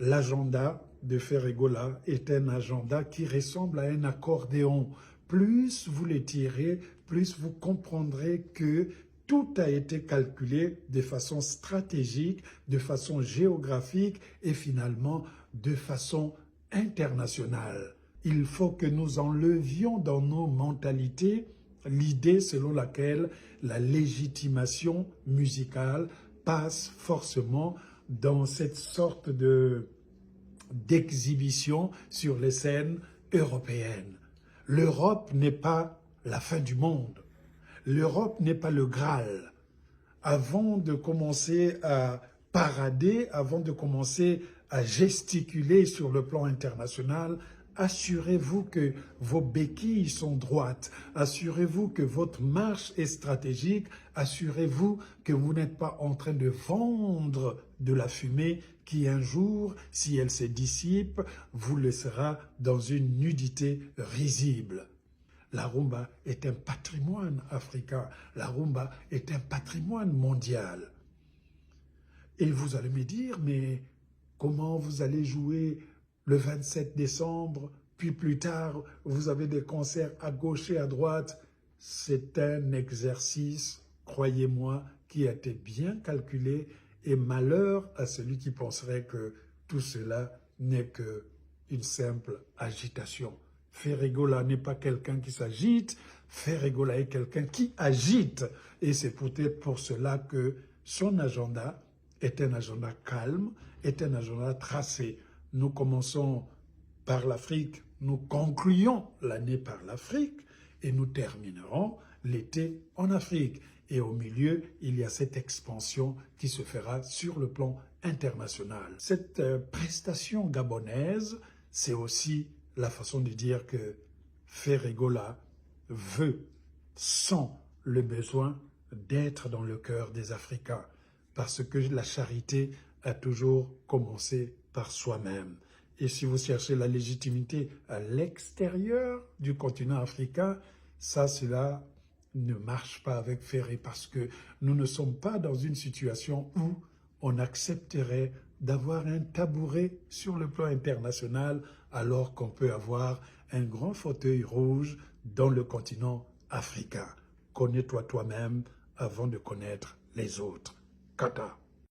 l'agenda de Ferregola est un agenda qui ressemble à un accordéon. Plus vous le tirez, plus vous comprendrez que tout a été calculé de façon stratégique, de façon géographique et finalement de façon internationale. Il faut que nous enlevions dans nos mentalités l'idée selon laquelle la légitimation musicale passe forcément dans cette sorte d'exhibition sur les scènes européennes. L'Europe n'est pas la fin du monde. L'Europe n'est pas le Graal. Avant de commencer à parader, avant de commencer à gesticuler sur le plan international, assurez-vous que vos béquilles sont droites, assurez-vous que votre marche est stratégique, assurez-vous que vous n'êtes pas en train de vendre de la fumée qui un jour, si elle se dissipe, vous laissera dans une nudité risible. La rumba est un patrimoine africain, la rumba est un patrimoine mondial. Et vous allez me dire, mais comment vous allez jouer le 27 décembre, puis plus tard, vous avez des concerts à gauche et à droite? C'est un exercice, croyez-moi, qui a été bien calculé, et malheur à celui qui penserait que tout cela n'est qu'une simple agitation. Ferregola n'est pas quelqu'un qui s'agite, Ferregola est quelqu'un qui agite. Et c'est peut-être pour cela que son agenda est un agenda calme, est un agenda tracé. Nous commençons par l'Afrique, nous concluons l'année par l'Afrique et nous terminerons l'été en Afrique. Et au milieu, il y a cette expansion qui se fera sur le plan international. Cette prestation gabonaise, c'est aussi la façon de dire que Ferregola veut, sent le besoin d'être dans le cœur des Africains, parce que la charité a toujours commencé par soi-même. Et si vous cherchez la légitimité à l'extérieur du continent africain, cela ne marche pas avec Ferré, parce que nous ne sommes pas dans une situation où on accepterait d'avoir un tabouret sur le plan international alors qu'on peut avoir un grand fauteuil rouge dans le continent africain. Connais-toi toi-même avant de connaître les autres. Kata.